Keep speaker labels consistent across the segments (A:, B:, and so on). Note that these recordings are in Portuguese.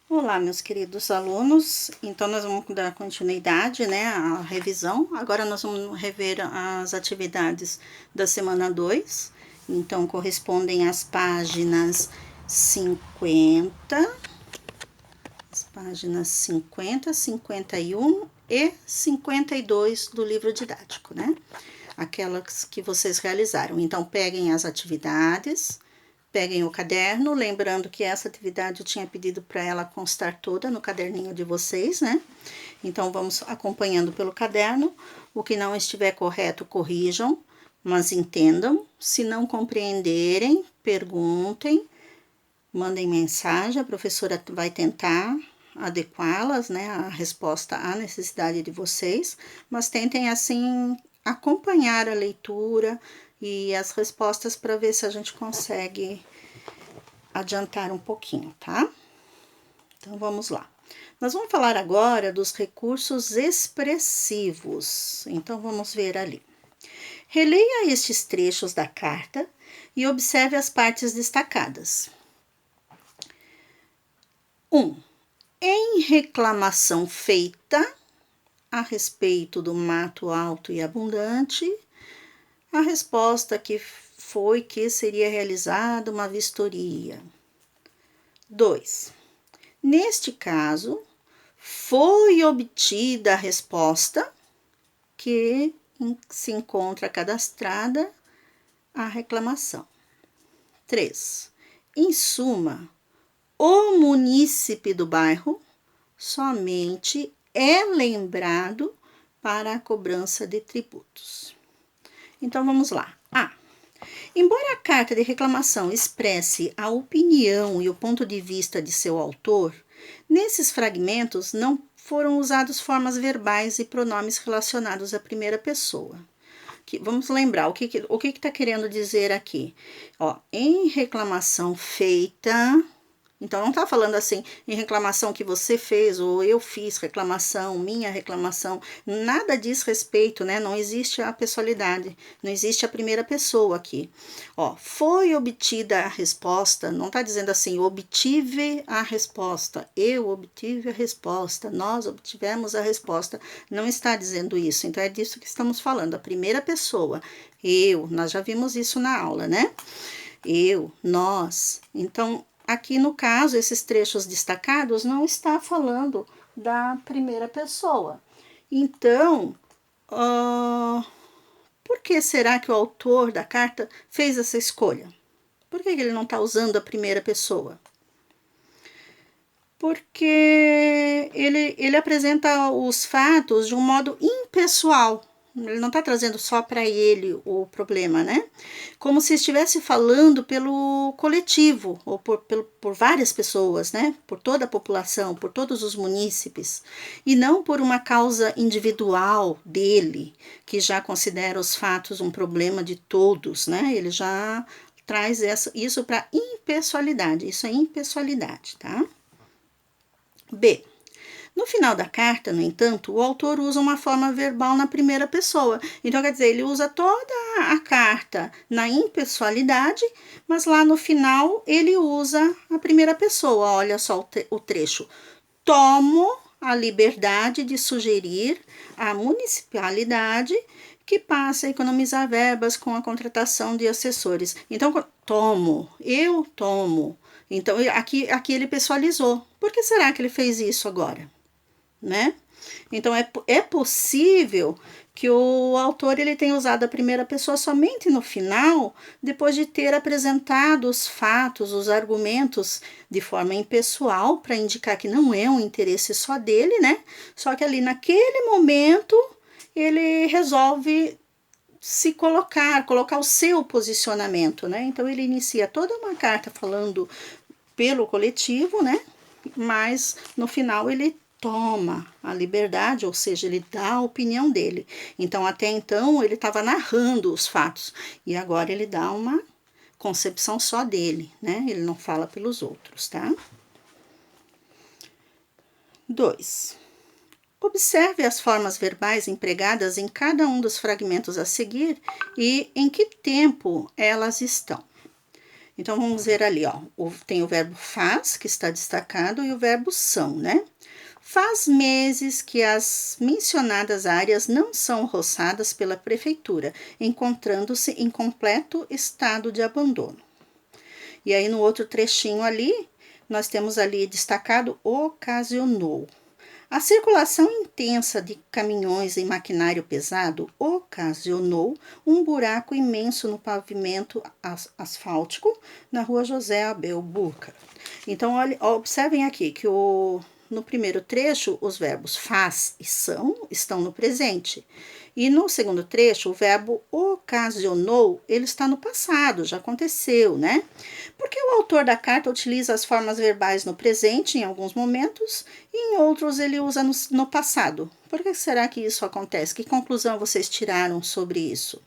A: Olá, meus queridos alunos. Então, nós vamos dar continuidade, né, à revisão. Agora, nós vamos rever as atividades da semana 2. Então, correspondem às páginas 50, as páginas 50, 51 e 52 do livro didático, né? Aquelas que vocês realizaram. Então, peguem as atividades. Peguem o caderno, lembrando que essa atividade eu tinha pedido para ela constar toda no caderninho de vocês, né? Então, vamos acompanhando pelo caderno. O que não estiver correto, corrijam, mas entendam. Se não compreenderem, perguntem, mandem mensagem, a professora vai tentar adequá-las, né? A resposta à necessidade de vocês, mas tentem, assim, acompanhar a leitura e as respostas para ver se a gente consegue adiantar um pouquinho, tá? Então, vamos lá. Nós vamos falar agora dos recursos expressivos. Então, vamos ver ali. Releia estes trechos da carta e observe as partes destacadas. 1. Em reclamação feita a respeito do mato alto e abundante, a resposta que foi que seria realizada uma vistoria. 2. Neste caso, foi obtida a resposta que se encontra cadastrada a reclamação. 3. Em suma, o munícipe do bairro somente é lembrado para a cobrança de tributos. Então, vamos lá. A. Embora a carta de reclamação expresse a opinião e o ponto de vista de seu autor, nesses fragmentos não foram usadas formas verbais e pronomes relacionados à primeira pessoa. Vamos lembrar o que está querendo dizer aqui. Ó, em reclamação feita. Então, não está falando assim, em reclamação que você fez, ou eu fiz reclamação, minha reclamação, nada diz respeito, né? Não existe a pessoalidade, não existe a primeira pessoa aqui. Ó, foi obtida a resposta, não está dizendo assim, obtive a resposta, eu obtive a resposta, nós obtivemos a resposta, não está dizendo isso. Então, é disso que estamos falando, a primeira pessoa, eu, nós já vimos isso na aula, né? Eu, nós, então, aqui no caso, esses trechos destacados não está falando da primeira pessoa. Então, por que será que o autor da carta fez essa escolha? Por que ele não está usando a primeira pessoa? Porque ele apresenta os fatos de um modo impessoal. Ele não está trazendo só para ele o problema, né? Como se estivesse falando pelo coletivo, ou por várias pessoas, né? Por toda a população, por todos os munícipes, e não por uma causa individual dele, que já considera os fatos um problema de todos, né? Ele já traz isso para impessoalidade, isso é impessoalidade, tá? B. No final da carta, no entanto, o autor usa uma forma verbal na primeira pessoa. Então, quer dizer, ele usa toda a carta na impessoalidade, mas lá no final ele usa a primeira pessoa. Olha só o trecho. Tomo a liberdade de sugerir à municipalidade que passe a economizar verbas com a contratação de assessores. Então, eu tomo. Então, aqui ele pessoalizou. Por que será que ele fez isso agora? Né? Então, é possível que o autor ele tenha usado a primeira pessoa somente no final, depois de ter apresentado os fatos, os argumentos de forma impessoal, para indicar que não é um interesse só dele, né? Só que ali naquele momento ele resolve se colocar o seu posicionamento, né? Então ele inicia toda uma carta falando pelo coletivo, né? Mas no final ele toma a liberdade, ou seja, ele dá a opinião dele. Então, até então, ele estava narrando os fatos, e agora ele dá uma concepção só dele, né? Ele não fala pelos outros, tá? 2. Observe as formas verbais empregadas em cada um dos fragmentos a seguir e em que tempo elas estão. Então, vamos ver ali, ó, tem o verbo faz, que está destacado, e o verbo são, né? Faz meses que as mencionadas áreas não são roçadas pela prefeitura, encontrando-se em completo estado de abandono. E aí, no outro trechinho ali, nós temos ali destacado ocasionou. A circulação intensa de caminhões e maquinário pesado ocasionou um buraco imenso no pavimento asfáltico na rua José Abel Burca. Então, observem aqui que no primeiro trecho, os verbos faz e são estão no presente. E no segundo trecho, o verbo ocasionou, ele está no passado, já aconteceu, né? Porque o autor da carta utiliza as formas verbais no presente em alguns momentos e em outros ele usa no passado. Por que será que isso acontece? Que conclusão vocês tiraram sobre isso?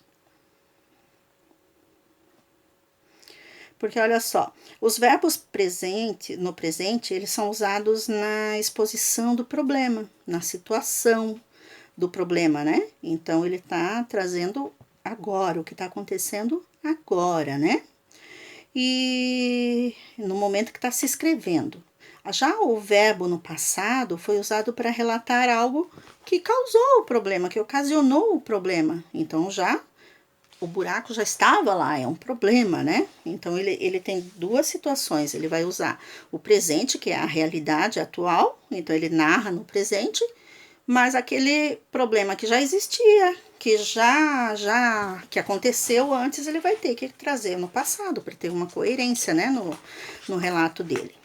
A: Porque olha só, os verbos no presente, eles são usados na exposição do problema, na situação do problema, né? Então, ele tá trazendo agora, o que tá acontecendo agora, né? E no momento que tá se escrevendo. Já o verbo no passado foi usado para relatar algo que causou o problema, que ocasionou o problema. Então, o buraco já estava lá, é um problema, né? Então, ele tem duas situações. Ele vai usar o presente, que é a realidade atual, então ele narra no presente, mas aquele problema que já existia, que que aconteceu antes, ele vai ter que trazer no passado, para ter uma coerência, né, no relato dele.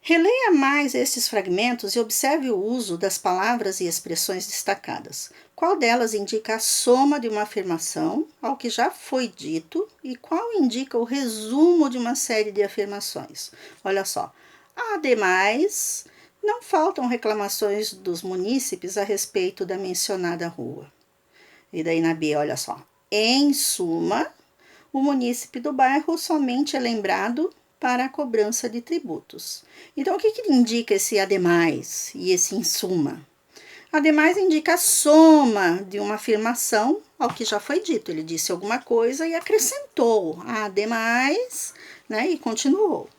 A: Releia mais estes fragmentos e observe o uso das palavras e expressões destacadas. Qual delas indica a soma de uma afirmação ao que já foi dito e qual indica o resumo de uma série de afirmações? Olha só. Ademais, não faltam reclamações dos munícipes a respeito da mencionada rua. E daí na B, olha só. Em suma, o munícipe do bairro somente é lembrado para a cobrança de tributos. Então, o que indica esse ademais e esse em suma? Ademais indica a soma de uma afirmação ao que já foi dito. Ele disse alguma coisa e acrescentou ademais, né, e continuou.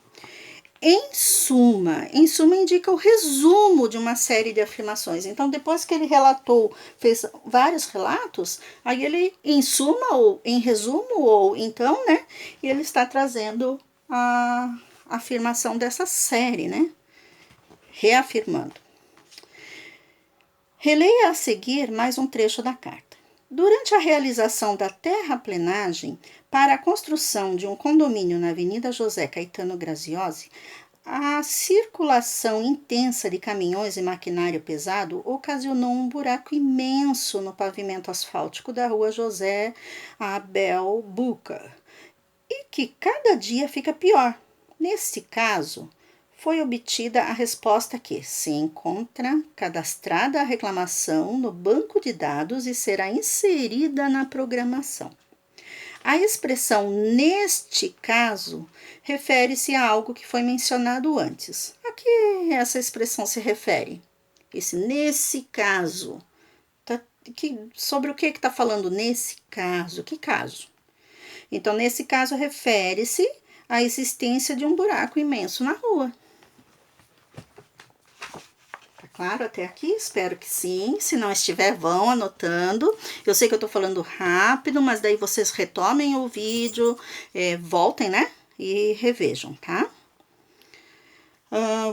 A: Em suma indica o resumo de uma série de afirmações. Então, depois que ele fez vários relatos, aí ele, em suma, ou em resumo, ou então, né, e ele está trazendo a afirmação dessa série, né, reafirmando. Releia a seguir mais um trecho da carta. Durante a realização da terraplenagem para a construção de um condomínio na Avenida José Caetano Graziosi, a circulação intensa de caminhões e maquinário pesado ocasionou um buraco imenso no pavimento asfáltico da rua José Abel Buca, e que cada dia fica pior. Nesse caso, foi obtida a resposta que se encontra cadastrada a reclamação no banco de dados e será inserida na programação. A expressão neste caso refere-se a algo que foi mencionado antes. A que essa expressão se refere? Nesse caso. Sobre o que está falando nesse caso? Que caso? Então, nesse caso, refere-se à existência de um buraco imenso na rua. Claro, até aqui? Espero que sim. Se não estiver, vão anotando. Eu sei que eu tô falando rápido, mas daí vocês retomem o vídeo, voltem, né? E revejam, tá?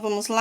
A: Vamos lá.